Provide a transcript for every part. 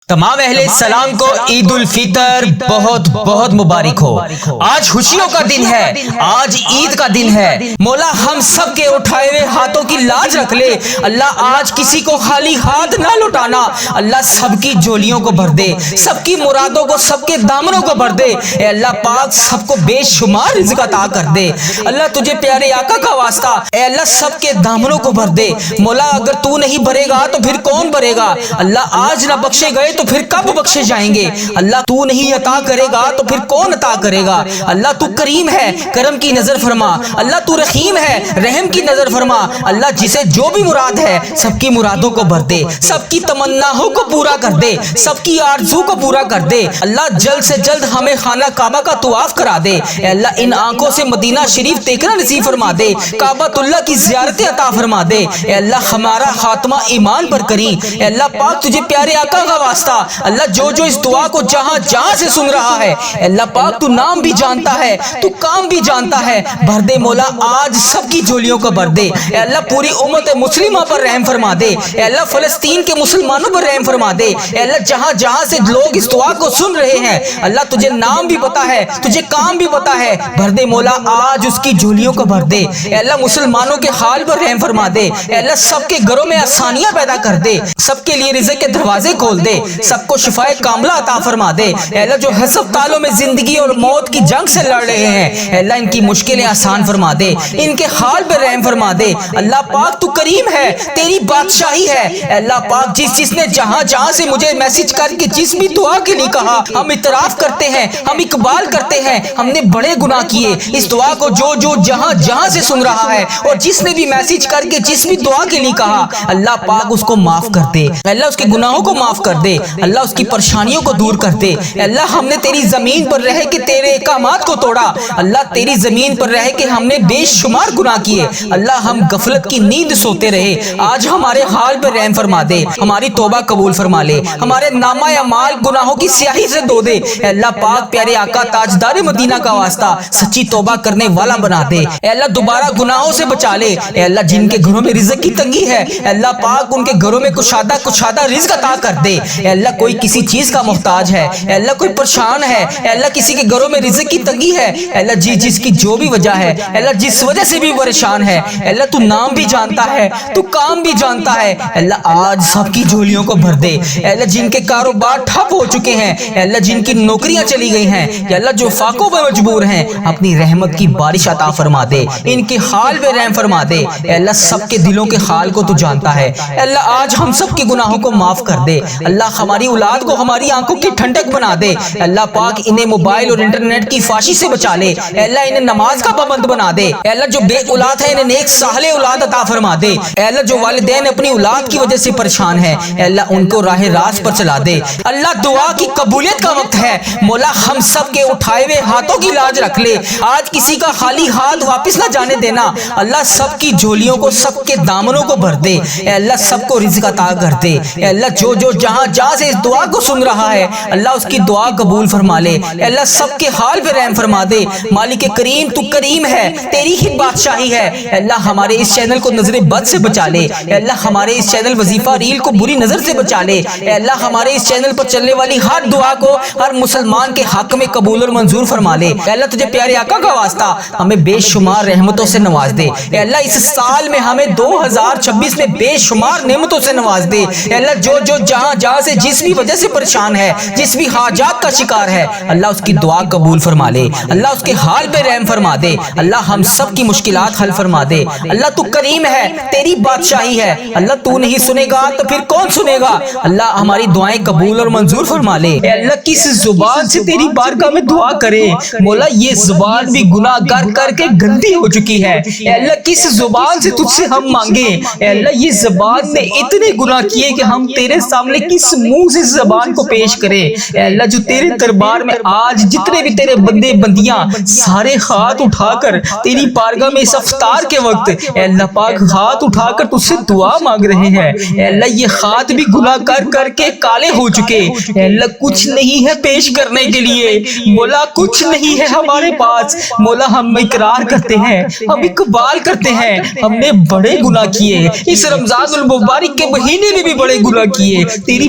تمام اہل السلام کو عید الفطر بہت بہت مبارک ہو۔ آج خوشیوں کا دن ہے، آج عید کا دن ہے۔ مولا ہم سب کے اٹھائے ہوئے ہاتھوں کی لاج رکھ لے۔ اللہ آج کسی کو خالی ہاتھ نہ لوٹانا۔ اللہ سب کی جولیوں کو بھر دے، سب کی مرادوں کو، سب کے دامنوں کو بھر دے۔ اے اللہ پاک سب کو بے شمار رزق عطا کر دے۔ اللہ تجھے پیارے آقا کا واسطہ، اے اللہ سب کے دامنوں کو بھر دے۔ مولا اگر تو نہیں بھرے گا تو پھر کون بھرے گا؟ اللہ آج نہ بخشے گئے تو پھر کب بخشے جائیں گے؟ اللہ تو نہیں عطا کرے گا تو پھر کون عطا کرے گا؟ اللہ تو کریم ہے، کرم کی نظر فرما۔ اللہ تو رحیم ہے، رحم کی نظر فرما۔ اللہ جسے جو بھی مراد ہے سب کی مرادوں کو بھر دے، سب کی تمناؤں کو پورا کر دے، سب کی آرزو کو پورا کر دے۔ اللہ جلد سے جلد ہمیں خانہ کعبہ کا طواف کرا دے۔ اے اللہ ان آنکھوں سے مدینہ شریف دیکھنا نصیب فرما دے، کعبۃ اللہ کی زیارت عطا فرما دے۔ اے اللہ ہمارا خاتمہ ایمان پر کری۔ اے اللہ پاک تجھے پیارے آقا کا واسطہ، اللہ جو جو اس دعا کو جہاں جہاں سے سن رہا ہے، اے اللہ پاک تو نام بھی جانتا ہے، تو کام بھی جانتا ہے، بھر دے مولا آج سب کی جولیوں کو بھر دے۔ اے اللہ پوری امت مسلمہ پر رحم فرما دے۔ اے اللہ فلسطین کے مسلمانوں پر رحم فرما دے۔ اے اللہ جہاں جہاں سے لوگ اس دعا کو سن رہے ہیں، اللہ تجھے نام بھی پتا ہے، تجھے کام بھی پتا ہے، بھر دے مولا آج اس کی جولیوں کو بھر دے۔ اے اللہ مسلمانوں کے حال پر رحم فرما دے۔ اے اللہ سب کے گھروں میں آسانیاں پیدا کر دے، سب کے لیے رزق کے دروازے کھول دے، سب کو شفائے کاملہ عطا فرما دے۔ اے اللہ جو ہسپتالوں میں زندگی اور موت کی جنگ سے لڑ رہے ہیں، اے اللہ ان کی مشکلیں آسان فرما دے، ان کے حال پہ رحم فرما دے۔ اللہ پاک تو کریم ہے، تیری بادشاہی ہے۔ اے اللہ پاک جس نے جہاں جہاں سے مجھے میسج کر کے جس بھی دعا کے لیے کہا، ہم اعتراف کرتے ہیں، ہم اقبال کرتے ہیں، ہم نے بڑے گناہ کیے۔ اس دعا کو جو جو جہاں جہاں سے سن رہا ہے اور جس نے بھی میسج کر کے جس بھی دعا کے لیے کہا، اللہ پاک اس کو معاف کر دے، اللہ اس کے گناہوں کو معاف کر دے، اللہ اس کی پریشانیوں کو دور کر دے۔ اللہ ہم نے تیری زمین پر رہ کے تیرے احکامات کو توڑا، اللہ تیری زمین پر رہ کے ہم نے بے شمار گناہ کیے، اللہ ہم غفلت کی نیند سوتے رہے۔ آج ہمارے حال پر رحم فرما دے، ہماری توبہ قبول فرما لے، ہمارے نامہ اعمال گناہوں کی سیاہی سے دھو دے۔ اے اللہ پاک پیارے آقا تاجدار مدینہ کا واسطہ سچی توبہ کرنے والا بنا دے۔ اے اللہ دوبارہ گناہوں سے بچا لے۔ اے اللہ جن کے گھروں میں رزق کی تنگی ہے، اے اللہ پاک ان کے گھروں میں کشادہ رزق عطا کر دے۔ اے اللہ کوئی کسی چیز کا محتاج ہے، اے اللہ کوئی پریشان ہے، اے اللہ کسی کے گھروں میں رزق کی تنگی ہے، اے اللہ جس کی جو بھی وجہ ہے، اے اللہ جس وجہ سے بھی پریشان ہے، اے اللہ تو نام بھی جانتا ہے، تو کام بھی جانتا ہے۔ اے اللہ آج سب کی جھولیوں کو بھر دے۔ اے اللہ جن کے کاروبار ٹھپ ہو چکے ہیں، اے اللہ جن کی نوکریاں چلی گئی ہیں، اے اللہ جو فاقوں پہ مجبور ہیں، اپنی رحمت کی بارش عطا فرما دے، ان کے حال پہ رحم فرما دے۔ اے اللہ سب کے دلوں کے حال کو تو جانتا ہے۔ اے اللہ آج ہم سب کے گناہوں کو معاف کر دے۔ اللہ ہماری اولاد کو ہماری آنکھوں کی ٹھنڈک بنا دے۔ اللہ پاک انہیں موبائل اور انٹرنیٹ کی فاشی سے بچا لے۔ اے اللہ انہیں نماز کا پابند بنا دے۔ اے اللہ جو بے اولاد ہے انہیں نیک صالح اولاد عطا فرما دے۔ اے اللہ جو والدین اپنی اولاد کی وجہ سے پریشان ہیں، اے اللہ ان کو راہ راست پر چلا دے۔ اللہ دعا کی قبولیت کا وقت ہے، مولا ہم سب کے اٹھائے ہوئے ہاتھوں کی لاج رکھ لے۔ آج کسی کا خالی ہاتھ واپس نہ جانے دینا۔ اللہ سب کی جھولیوں کو، سب کے دامنوں کو بھر دے۔ اے اللہ سب کو رزق عطا کر دے۔ اے اللہ جو جو جہاں جہاں سے اس دعا کو سن رہا ہے، اللہ اس کی دعا قبول فرما لے۔ اے اللہ سب کے حال پہ رحم فرما دے۔ مالک کریم تو کریم ہے، تیری ہی بادشاہی ہے۔ اے اللہ ہمارے اس چینل کو نظر بد سے بچا لے۔ اے اللہ ہمارے اس چینل وظیفہ ریل کو بری نظر سے بچا لے۔ اے اللہ ہمارے اس چینل پر چلنے والی ہر دعا کو ہر مسلمان کے حق میں قبول اور منظور فرما لے۔ اے اللہ تجھے پیارے آقا کا واسطہ ہمیں بے شمار رحمتوں سے نواز دے۔ اے اللہ اس سال میں ہمیں 2026 میں بے شمار نعمتوں سے نواز دے۔ اے اللہ جو جو جہاں جہاں سے جس بھی وجہ سے پریشان ہے، جس بھی حاجات کا شکار ہے، اللہ اس کی دعا قبول فرما لے۔ اللہ اس کے حال پہ رحم فرما دے۔ اللہ ہم سب کی مشکلات حل فرما دے۔ اللہ تو کریم ہے، تیری بادشاہی ہے۔ اللہ تو نہیں سنے گا تو پھر کون سنے گا؟ اللہ ہماری دعائیں قبول اور منظور فرما لے۔ اے اللہ کس زبان سے تیری بارگاہ میں دعا کرے؟ مولا یہ زبان بھی گناہ کر کر کے گندی ہو چکی ہے۔ اے اللہ کس زبان سے تجھ سے ہم مانگے؟ اے اللہ یہ زبان نے اتنے گناہ کیے کہ ہم تیرے سامنے کس منہ سے زبان کو پیش کرے؟ اے اللہ جو تیرے دربار میں آج جتنے بھی تیرے بندے بندیاں سارے ہاتھ اٹھا کر تیری بارگاہ میں اس افطار کے وقت اے اللہ پاک ہاتھ اٹھا کر تجھ سے دعا مانگ رہے ہیں، اے اللہ یہ ہاتھ بھی گناہ کر کر کے کالے ہو چکے۔ اے اللہ کچھ نہیں ہے پیش کرنے کے لیے، مولا کچھ نہیں ہے ہمارے پاس۔ مولا ہم اقرار کرتے ہیں، ہم اقبال کرتے ہیں، ہم نے بڑے گناہ کیے، اس رمضان المبارک کے مہینے میں بھی بڑے گناہ کیے، تیری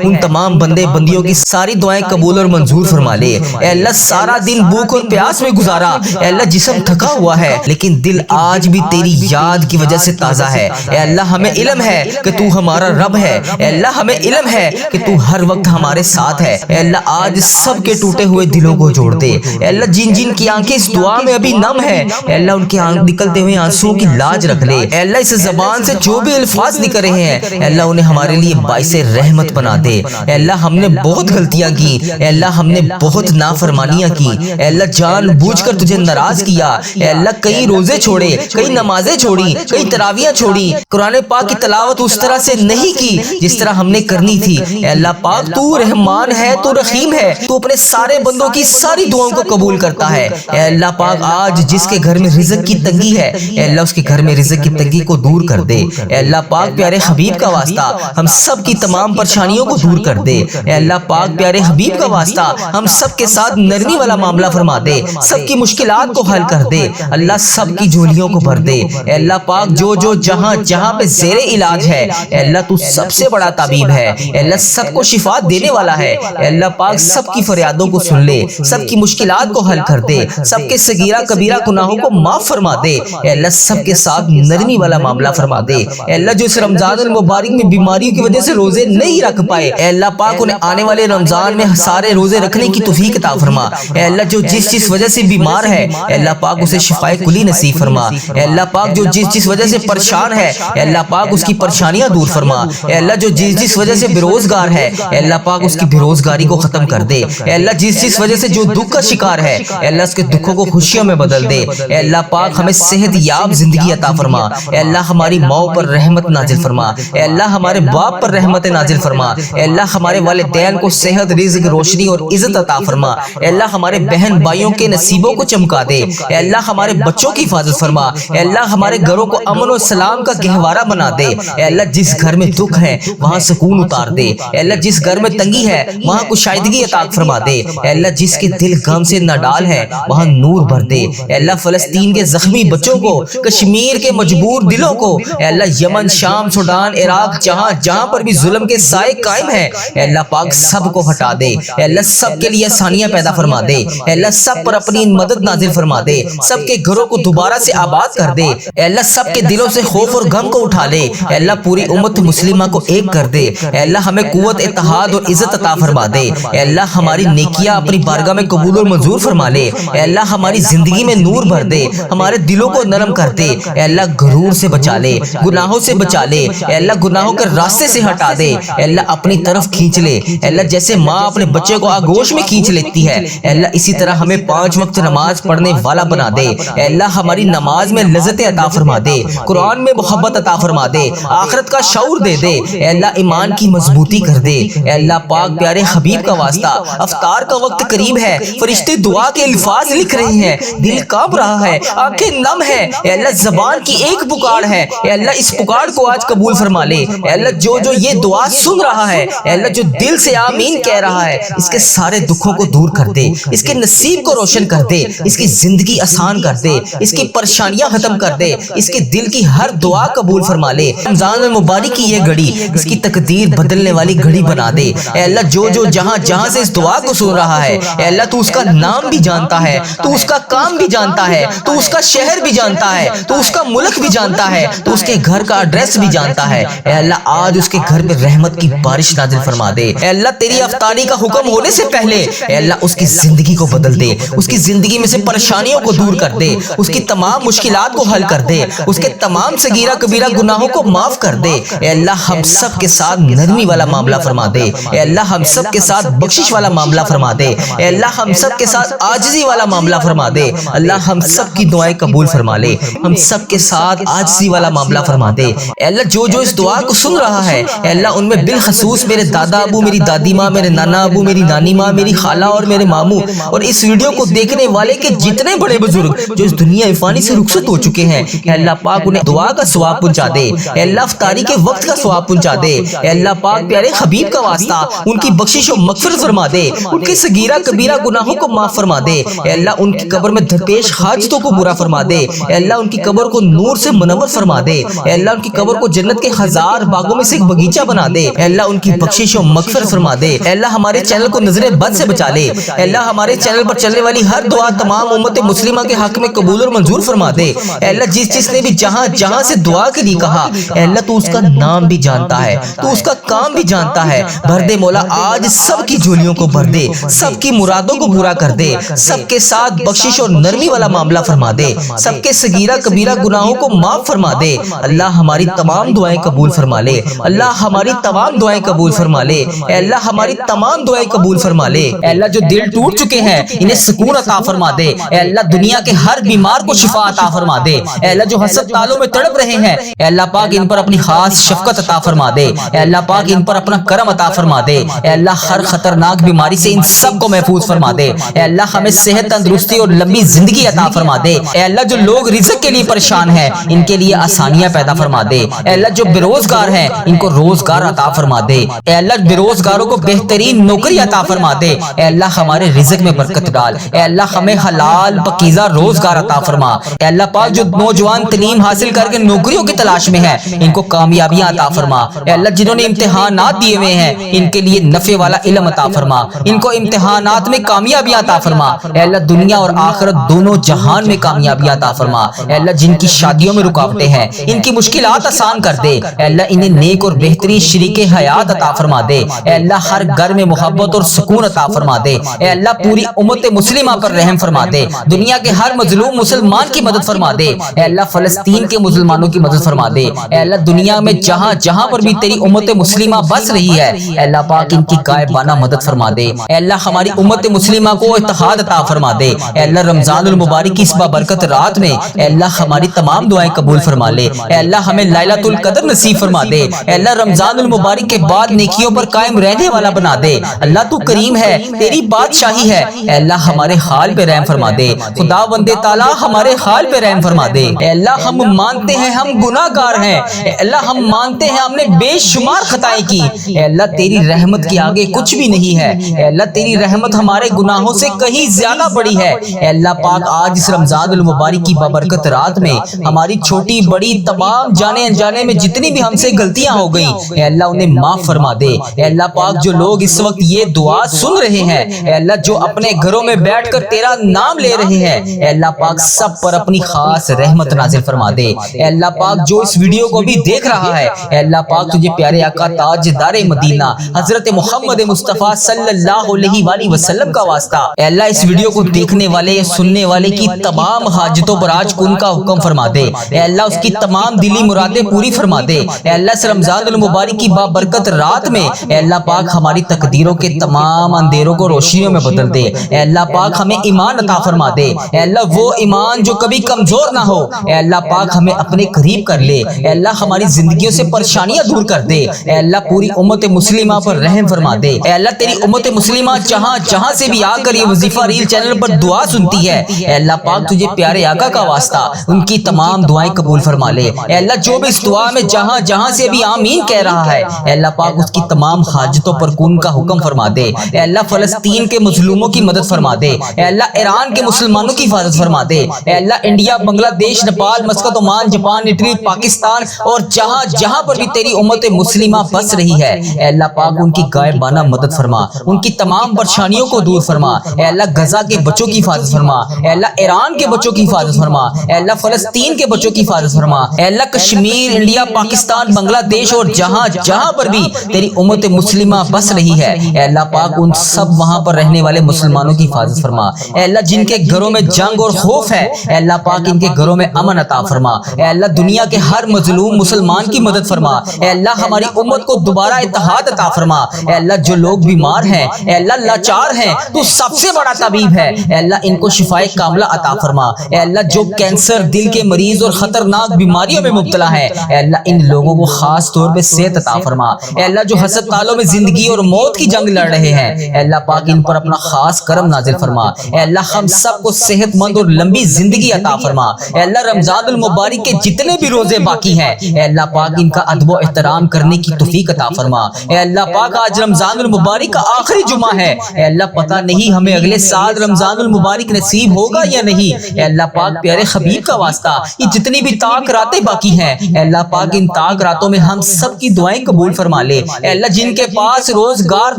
ان تمام بندے بندیوں کی ساری دعائیں قبول اور منظور فرما لے۔ اے اللہ سارا دن بھوک اور پیاس میں گزارا، اے اللہ جسم تھکا ہوا ہے لیکن دل آج بھی تیری یاد کی وجہ سے تازہ ہے۔ اے اللہ ہمیں علم ہے کہ تو ہمارا رب ہے، اے اللہ ہمیں علم ہے کہ تو ہر وقت ہمارے ساتھ ہے۔ اے اللہ آج سب کے ٹوٹے ہوئے دلوں کو جوڑ دے۔ اے اللہ جن جن کی آنکھیں اس دعا میں ابھی نم ہے، اے اللہ ان کے نکلتے ہوئے آنسوں کی لاج رکھ لے۔ اے اللہ اس زبان سے جو بھی الفاظ نکل رہے ہیں، اے اللہ انہیں ہمارے لیے باعث رحمت بنا دے۔ اے اللہ ہم نے بہت غلطیاں کی، اے اللہ ہم نے بہت نافرمانیاں کی، اے اللہ جان بوجھ کر تجھے ناراض کیا۔ اے اللہ کئی روزے چھوڑے، کئی نمازیں چھوڑی، کئی تراویحیں چھوڑی، قرآن پاک کی تلاوت اس طرح سے نہیں کی جس طرح ہم نے کرنی تھی۔ اے اللہ پاک تو رحمان ہے، تو رحیم ہے، تو اپنے سارے بندوں کی ساری دعاؤں کو قبول کرتا ہے۔ اے اللہ پاک آج جس کے گھر میں رزق کی تنگی ہے، اے اللہ اس کے گھر میں رزق کی تنگی کو دور کر دے۔ اے اللہ پاک پیارے حبیب کا واسطہ ہم سب کی تمام پریشانیوں کو دور کر دے۔ اے اللہ پاک پیارے حبیب کا واسطہ ہم سب کے ساتھ نرمی والا معاملہ فرما دے، سب کی مشکلات کو حل کر دے، اللہ سب کی جھولیوں کو بھر دے۔ اے اللہ پاک جو جہاں جہاں پہ زیر علاج ہے، اے اللہ تو سب سے بڑا طبیب ہے، اے اللہ سب کو شفا دینے والا ہے۔ اے اللہ پاک سب کی فریادوں کو سن لے، سب کی مشکلات کو حل کر دے، سب کے صغیرہ کبیرہ گناہوں کو معاف فرما دے۔ اے اللہ سب کے ساتھ نرمی والا معاملہ فرما دے۔ اے اللہ جو اس رمضان المبارک میں بیماریوں کی وجہ سے روزے نہیں رکھ پائے، اے اللہ پاک انہیں آنے والے رمضان میں سارے روزے رکھنے کی توفیق عطا فرما۔ اے اللہ جو جس وجہ سے بیمار ہے، اے اللہ پاک اسے شفائے کلی نصیب فرما۔ اے اللہ پاک جو جس وجہ سے پریشان ہے، اے اللہ پاک اس کی پریشانیاں دور فرما۔ اے اللہ جو جس وجہ سے بے روزگار ہے، اے اللہ پاک اس کی بے روزگاری کو ختم کر دے۔ اے اللہ جس وجہ سے جو دکھ کا شکار ہے، اے اللہ اس کے دکھوں کو خوشیوں میں بدل دے۔ اے اللہ پاک ہمیں صحت یاب زندگی عطا فرما۔ اے اللہ ہماری ماؤں پر رحمت نازل فرما۔ اے اللہ ہمارے باپ پر رحمت نازل فرما۔ اے اللہ ہمارے والدین کو صحت، رزق، روشنی اور عزت عطا فرما۔ اے اللہ ہمارے بہن بھائیوں کے نصیبوں کو چمکا دے۔ اے اللہ ہمارے بچوں کی حفاظت فرما۔ اے اللہ ہمارے گھروں کو امن و سلام کا گہوارہ بنا دے۔ اے اللہ جس گھر میں دکھ ہے وہاں سکون اتار دے۔ اے اللہ جس گھر میں تنگی ہے وہاں کشائیدگی عطا فرما دے۔ اے اللہ جس کے دل غم سے نڈال ہے وہاں نور بھر دے۔ اے اللہ فلسطین کے زخمی بچوں کو، کشمیر کے مجبور دلوں کو، اے اللہ یمن، شام، سوڈان، عراق، جہاں پر بھی ظلم کے سائے قائم ہیں، اے اللہ پاک سب کو ہٹا دے۔ اے اللہ سب کے لیے آسانیاں پیدا فرما دے۔ اے اللہ سب پر اپنی مدد نازل فرما دے، سب کے گھروں کو دوبارہ سے آباد کر دے۔ اے اللہ سب کے دلوں سے خوف اور غم کو اٹھا لے۔ اے اللہ پوری امت مسلمہ کو ایک کر دے۔ اے اللہ ہمیں قوت، اتحاد اور عزت عطا فرما دے۔ اے اللہ ہماری نیکیاں اپنی بارگاہ میں قبول اور منظور فرما لے۔ اے اللہ ہماری زندگی میں نور بھر دے، ہمارے دلوں کو نرم کر دے۔ اے اللہ غرور سے بچا لے، گناہوں سے بچا لے۔ اے اللہ گناہوں کے راستے سے ہٹا دے۔ اے اللہ اپنی طرف کھینچ لے۔ اے اللہ جیسے ماں اپنے بچے کو آغوش میں کھینچ لیتی ہے، اے اللہ اسی طرح ہمیں 5 وقت نماز پڑھنے والا بنا دے۔ اے اللہ ہماری نماز میں لذت عطا فرما دے، قرآن میں محبت عطا فرما دے، آخرت کا شعور دے دے۔ اے اللہ ایمان کی مضبوطی کر دے۔ اے اللہ پاک پیارے حبیب کا واسطہ افطار کا وقت قریب ہے، فرشتے دعا کے الفاظ لکھ رہے ہیں، دل کانپ رہا ہے، آنکھیں نم ہے۔ اے اللہ زبان کی ایک پکار ہے، اے اللہ اس پکار کو آج قبول فرما لے۔ اے اللہ جو یہ دعا سن رہا ہے، اے اللہ جو دل سے آمین کہہ رہا ہے، اس کے سارے دکھوں کو دور کر دے، اس کے نصیب کو روشن کر دے، اس کی زندگی آسان کر دے، اس کی پریشانیاں ختم کر دے، اس کے دل کی ہر دعا قبول فرما لے۔ رمضان المبارک کی یہ گھڑی اس کی تقدیر بدلنے والی گھڑی بنا دے۔ اے اللہ جو جہاں سے اس دعا کو سن رہا ہے، اے اللہ تو اس کا نام بھی جانتا ہے، تو اس کا کام بھی جانتا ہے، تو اس کا شہر بھی جانتا ہے، تو اس کا ملک بھی جانتا ہے، تو اس کے گھر کا ایڈریس بھی جانتا ہے۔ اے اللہ آج اس کے گھر پہ رحمت کی بارش نازل فرما دے۔ اے اللہ تیری افطاری کا حکم ہونے سے پہلے اے اللہ اس کی زندگی کو بدل دے، اس کی زندگی میں سے پریشانیوں کو دور کر دے، اس کی تمام مشکلات کو حل کر دے، اس کے تمام صغیرہ کبیرہ گناہوں کو معاف کر دے۔ اے اللہ ہم سب کے ساتھ نرمی والا معاملہ فرما دے۔ اے اللہ ہم سب کے ساتھ بخشش والا معاملہ فرما دے۔ اے اللہ ہم سب کے ساتھ عاجزی والا معاملہ فرما دے۔ اللہ ہم سب کی دعائیں قبول فرما لے، ہم سب کے ساتھ عاجزی والا معاملہ فرما دے۔ اے اللہ جو اس دعا کو سن رہا ہے، اے اللہ ان میں بالخصوص میرے دادا ابو، میری دادی ماں، میرے نانا ابو، میری نانی ماں، میری خالہ اور میرے ماموں، اور اس ویڈیو کو دیکھنے والے کے جتنے بڑے بزرگ جو اس دنیا فانی سے رخصت ہو چکے ہیں، اے اللہ پاک انہیں دعا کا ثواب پہنچا دے۔ اے اللہ افطاری کے وقت کا ثواب پہنچا دے۔ اے اللہ پاک پیارے حبیب کا واسطہ ان کی بخشش و مغفرت فرما دے، ان کے صغیرہ کبیرہ گناہوں کو معاف فرما دے۔ اے اللہ ان کی قبر میں درپیش حاجتوں کو پورا فرما دے۔ اے اللہ ان کی قبر کو نور سے منور فرما دے۔ اے اللہ ان کی قبر کو جنت کے 1000 باغوں میں سے ایک باغیچہ بنا دے۔ اے اللہ ان کی بخشش و مغفرت فرما دے۔ اے اللہ ہمارے چینل کو نظر بد سے بچا لے۔ اے اللہ ہمارے چینل پر چلنے والی ہر دعا تمام امت مسلمہ کے حق میں قبول اور منظور فرما دے۔ اے اللہ جس نے بھی جہاں جہاں سے دعا کے لیے کہا، اے اللہ تو اس کا نام بھی جانتا ہے، تو اس کا کام بھی جانتا ہے۔ بھر دے مولا آج سب کی جھولیوں کو بھر دے، سب کی مرادوں کو پورا کر دے، سب کے ساتھ بخشش اور نرمی والا معاملہ فرما دے، سب کے صغیرہ کبیرہ گناہوں کو معاف فرما دے۔ اللہ ہماری تمام دعائیں قبول فرما لے۔ اللہ ہماری تمام دعائیں قبول فرما لے۔ اے اللہ ہماری تمام دعائیں قبول فرما لے۔ اے اللہ جو دل ٹوٹ چکے ہیں انہیں سکون عطا فرما دے۔ اے اللہ دنیا کے ہر بیمار کو شفا عطا فرما دے۔ اے اللہ جو ہسپتالوں میں تڑپ رہے ہیں، اے اللہ پاک ان پر اپنی خاص شفقت عطا فرما دے۔ اے اللہ پاک ان پر اپنا کرم عطا فرما دے۔ اے اللہ ہر خطرناک بیماری سے ان سب کو محفوظ فرما دے۔ اے اللہ ہمیں صحت، تندرستی اور لمبی زندگی عطا فرما دے۔ اے اللہ جو لوگ رزق کے لیے پریشان ہیں ان کے لیے آسانیاں پیدا فرما دے۔ اے اللہ جو بے روزگار ہیں ان کو روزگار عطا فرما دے۔ اے اللہ بے روزگاروں کو بہترین نوکری عطا فرما دے۔ اے اللہ ہمارے رزق میں برکت ڈال۔ اے اللہ ہمیں حلال پاکیزہ روزگار عطا فرما۔ اے اللہ پاک جو نوجوان تعلیم حاصل کر کے نوکریوں کی تلاش میں ہیں ان کو کامیابیاں عطا فرما۔ اے اللہ جنہوں نے امتحانات دیے ہوئے ہیں ان کے لیے نفع والا علم عطا فرما، ان کو امتحانات میں کامیابیاں عطا فرما۔ اے اللہ دنیا اور آخرت دونوں جہان میں کامیابیاں عطا فرما۔ اے اللہ جن کی شادیوں میں رکاوٹیں ہیں ان کی مشکلات آسان کر دے۔ اے اللہ انہیں نیک اور بہترین شریک حیات عطا فرما دے۔ اے اللہ ہر گھر میں محبت اور سکون عطا فرما دے۔ اے اللہ پوری امت مسلمہ پر رحم فرما دے۔ دنیا کے ہر مظلوم مسلمان کی مدد فرما دے۔ اے اللہ فلسطین کے مسلمانوں کی مدد فرما دے۔ اے اللہ دنیا میں جہاں جہاں پر بھی تیری امت مسلمہ بس رہی ہے، اے اللہ پاک ان کی غائبانہ مدد فرما دے۔ اے اللہ ہماری امت مسلمہ کو اتحاد عطا فرما دے۔ اے اللہ رمضان المبارک کی اس بابرکت رات میں اے اللہ ہماری تمام دعائیں قبول فرما لے۔ اے اللہ ہمیں لیلۃ القدر نصیب فرما دے۔ اے اللہ رمضان المبارک کے بعد نیکیوں پر قائم رہنے والا بنا دے۔ اللہ تو کریم ہے، تیری بادشاہی ہے۔ اے اللہ ہمارے حال پہ رحم فرما دے۔ خدا بند تعالی ہمارے حال پہ رحم فرما دے۔ اے اللہ ہم مانتے ہیں ہم گناہ گار ہیں۔ اے اللہ ہم مانتے ہیں ہم نے بے شمار خطائیں کی۔ اے اللہ تیری رحمت کے آگے کچھ بھی نہیں ہے۔ اے اللہ تیری رحمت ہمارے گناہوں سے کہیں زیادہ بڑی ہے۔ اے اللہ پاک آج اس رمضان المبارک کی بابرکت رات میں ہماری چھوٹی بڑی تمام جانے انجانے میں جتنی بھی ہم سے غلطیاں ہو گئیں، اے اللہ انہیں معاف فرما دے۔ اے اللہ پاک جو لوگ اس وقت یہ دعا سن رہے ہیں، اے اللہ جو اپنے گھروں میں بیٹھ کر تیرا نام لے رہے ہیں، اے اللہ پاک سب پر اپنی خاص رحمت نازل فرما دے۔ اے اللہ پاک جو اس ویڈیو کو بھی دیکھ رہا ہے، اے اللہ پاک تجھے پیارے آقا تاجدار مدینہ حضرت محمد مصطفیٰ صلی اللہ علیہ وآلہ وسلم کا واسطہ، اے اللہ اس ویڈیو کو دیکھنے والے سننے والے کی تمام حاجتوں پر آج کن کا حکم فرما دے۔ اے اللہ اس کی تمام دلی مرادیں پوری فرما دے۔ اے اللہ اس رمضان المبارک کی بابرکت رات میں اے اللہ پاک ہماری تقدیروں کے تمام اندھیروں کو روشنیوں میں بدل دے۔ اے اللہ پاک ہمیں ایمان عطا فرما دے۔ اے اللہ وہ ایمان جو کبھی کمزور نہ ہو، اے اللہ پاک ہمیں اپنے قریب کر لے۔ اے اللہ ہماری زندگیوں سے پریشانیاں دور کر دے۔ اے اللہ پوری امت مسلمہ پر رحم فرما دے۔ اے اللہ تیری امت مسلمہ جہاں جہاں سے بھی آ کر یہ وظیفہ ریل چینل پر دعا سنتی ہے، اے اللہ پاک تجھے پیارے آقا کا واسطہ ان کی تمام دعائیں قبول فرما لے۔ اے اللہ جو بھی اس دعا میں جہاں جہاں سے بھی آمین کہہ رہا ہے، اے اللہ پاک اس کی تمام حاجتوں پر کن کا حکم فرما دے۔ اے اللہ فلسطین کے مظلوموں کی مدد فرما دے۔ اے اللہ ایران کے مسلمانوں کی حفاظت فرما دے۔ اے اللہ انڈیا، بنگلہ دیش، Nepal, Muscat, Oman, Japan, Italy, Pakistan اور جہاں جہاں پر بھی تیری امت مسلمہ بس رہی ہے، اے اللہ پاک ان کی غائبانہ مدد فرما، ان کی تمام پریشانیوں کو دور فرما۔ اے اللہ غزہ کے بچوں کی حفاظت فرما۔ اے اللہ ایران کے بچوں کی حفاظت فرما۔ اے اللہ فلسطین کے بچوں کی حفاظت فرما۔ اے اللہ کشمیر، انڈیا، پاکستان، بنگلہ دیش اور جہاں جہاں پر بھی تیری امت مسلمہ بس رہی ہے، اے اللہ پاک ان سب وہاں پر رہنے والے مسلمانوں کی حفاظت فرما۔ اے اللہ جن کے گھروں میں جنگ اور خوف ہے، اے اللہ پاک ان کے گھروں میں امن عطا فرما۔ اے اللہ دنیا کے ہر مظلوم مسلمان کی مدد فرما۔ اے اللہ ہماری امت کو دوبارہ اتحاد عطا فرما۔ اے اللہ جو لوگ بیمار ہیں، اے اللہ لاچار ہیں، تو سب سے بڑا طبیب ہے، اے اللہ ان کو شفائے کاملہ عطا فرما۔ اے اللہ جو کینسر، دل کے مریض اور خطرناک بیماریوں میں مبتلا ہیں، اے اللہ ان لوگوں کو خاص طور پہ صحت عطا فرما۔ اے اللہ جو ہسپتالوں میں زندگی اور موت کی جنگ لڑ رہے ہیں، اے اللہ پاک ان پر اپنا خاص کرم نازل فرما۔ اے اللہ ہم سب کو صحت مند اور لمبی زندگی عطا فرما۔ اے اللہ رمضان المبارک کے جتنے بھی روزے باقی ہیں، اے اللہ پاک ان کا ادب و احترام کرنے کی توفیق عطا فرما۔ اے اللہ پاک آج رمضان المبارک کا آخری جمعہ ہے، اے اللہ پتہ نہیں ہمیں اگلے سال رمضان المبارک نصیب ہوگا یا نہیں۔ اے اللہ پاک پیارے حبیب کا واسطہ یہ جتنی بھی طاق راتیں باقی ہیں، اے اللہ پاک ان طاق راتوں میں ہم سب کی دعائیں قبول فرما لے۔ اے اللہ جن کے پاس روزگار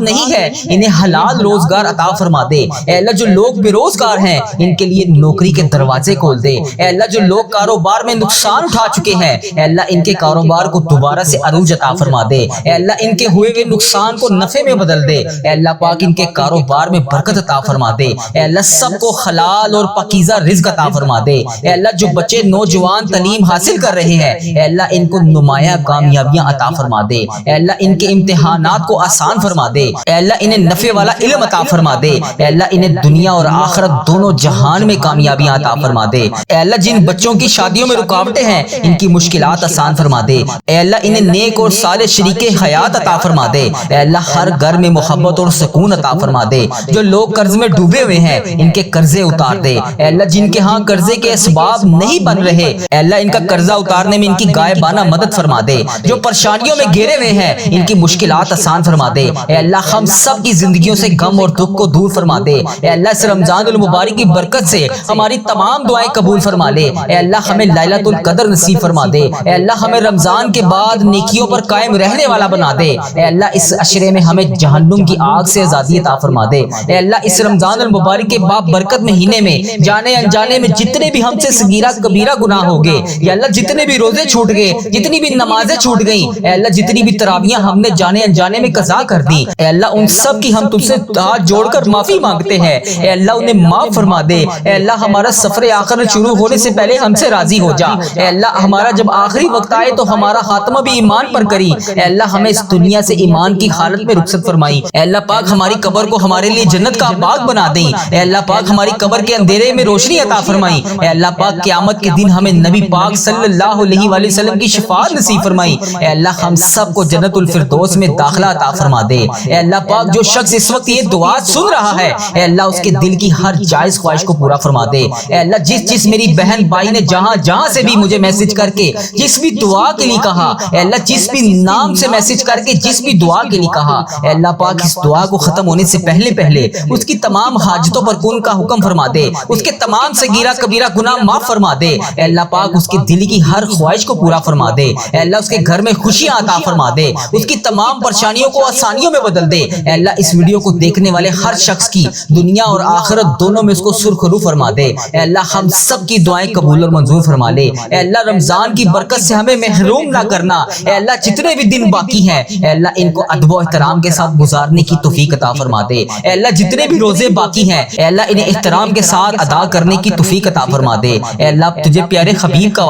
نہیں ہے انہیں حلال روزگار عطا فرما دے۔ اے اللہ جو لوگ بے روزگار ہیں ان کے لیے نوکری کے دروازے کھول دے۔ اے اللہ جو لوگ کاروبار میں نقصان اٹھا چکے ہیں اے اللہ ان کے کاروبار کو دوبارہ سے عروج عطا فرما دے۔ اے اللہ ان کے ہوئے ہوئے نقصان کو نفع میں بدل دے۔ اے اللہ پاک ان کے کاروبار میں برکت عطا فرما دے۔ اے اللہ سب کو حلال اور پاکیزہ رزق عطا فرما دے۔ اے اللہ جو بچے نوجوان تعلیم حاصل کر رہے ہیں اے اللہ ان کو نمایاں کامیابیاں عطا فرما دے۔ اے اللہ ان کے امتحانات کو آسان فرما دے۔ اے اللہ انہیں نفع والا علم عطا فرما دے۔ اے اللہ انہیں دنیا اور آخرت دونوں جہان میں کامیابیاں عطا فرما دے۔ اے اللہ جن بچوں کی شادیوں میں رکاوٹیں ہیں ان کی مشکلات آسان فرما دے۔ اے اللہ انہیں نیک اور صالح شریک حیات عطا فرما دے۔ اے اللہ ہر گھر میں محبت اور سکون عطا فرما دے۔ جو لوگ قرض میں ڈوبے ہوئے ہیں ان کے قرضے اتار دے۔ اے اللہ جن کے ہاں قرضے کے اسباب نہیں بن رہے اے اللہ ان کا قرضہ اتارنے میں ان کی غائبانہ مدد فرما دے۔ جو پریشانیوں میں گھرے ہوئے ہیں ان کی مشکلات آسان فرما دے۔ اے اللہ ہم سب کی زندگیوں سے غم اور دکھ کو دور فرما دے۔ اے اللہ اس رمضان المبارک کی برکت سے ہماری تمام دعائیں قبول فرما لے۔ اے اللہ ہمیں لیلۃ القدر نصیب فرما دے۔ اے اللہ ہمیں رمضان کے بعد نیکیوں پر قائم رہنے والا بنا دے۔ اے اللہ اس عشرے میں ہمیں جہنم کی آگ سے آزادی عطا فرما دے۔ اے اللہ اس رمضان المبارک کے باب برکت مہینے میں جانے انجانے میں جتنے بھی ہم سے صغیرہ کبیرہ گناہ ہو گئے یا اللہ جتنے بھی روزے چھوٹ گئے جتنی بھی نمازیں چھوٹ گئیں اے اللہ جتنی بھی تراویحیں ہم نے جانے انجانے میں قضا کر دی اے اللہ ان سب کی ہم تم سے ہاتھ جوڑ کر معافی مانگتے ہیں۔ اے اللہ انہیں معاف فرما دے۔ اے اللہ ہمارا سفر آخرت شروع ہونے سے پہلے ہم سے راضی ہو جا۔ اے اللہ ہمارا جب آخری وقت آئے تو ہمارا خاتمہ بھی ایمان پر کری۔ اے اللہ ہمیں اس دنیا سے ایمان کی حالت میں رخصت فرمائی۔ اے اللہ پاک ہماری قبر کو ہمارے لیے جنت کا باغ بنا دیں۔ اے اللہ پاک ہماری قبر کے اندھیرے میں روشنی عطا فرمائی۔ اے اللہ پاک قیامت کے دن ہمیں نبی پاک صلی اللہ علیہ وآلہ وسلم کی شفاعت نصیب فرمائی۔ اے اللہ ہم سب کو جنت الفردوس میں داخلہ عطا فرما دے۔ اے اللہ پاک جو شخص اس وقت یہ دعا سن رہا ہے اے اللہ اس کے دل کی ہر جائز خواہش کو پورا فرما دے۔ اے اللہ جس میری بہن بھائی نے جہاں سے بھی مجھے میسج کر کے جس بھی دعا کے لیے کہا اے اللہ جس بھی نام سے میسج کر کے جس بھی دعا کے لیے کہا اے اللہ پاک اس دعا کو ختم ہونے سے پہلے اس کی تمام حاجتوں پر کون کا حکم فرما دے۔ اس کے تمام صغیرہ کبیرہ گناہ معاف فرما دے۔ اے اللہ پاک اس کے دل کی ہر خواہش کو پورا فرما دے۔ اے اللہ اس کے گھر میں خوشیاں عطا فرما دے۔ اس کی تمام پریشانیوں کو آسانیوں میں بدل دے۔ اے اللہ اس ویڈیو کو دیکھنے والے ہر شخص کی دنیا اور آخرت دونوں میں اس کو سرخرو فرما دے۔ اے اللہ ہم سب کی دعائیں قبول اور منظور فرما لے۔ اے اللہ رمضان کی برکت سے ہمیں محروم نہ کرنا۔ اے اللہ جتنے بھی دن باقی ہیں اے اللہ ان کو ادب و احترام کے ساتھ گزارنے کی توفیق عطا فرما دے۔ اے اللہ جتنے بھی روزے باقی ہیں اے اللہ انہیں احترام کے ساتھ ادا کرنے کی توفیق عطا فرما دے۔ اے اللہ تجھے پیارے حبیب کا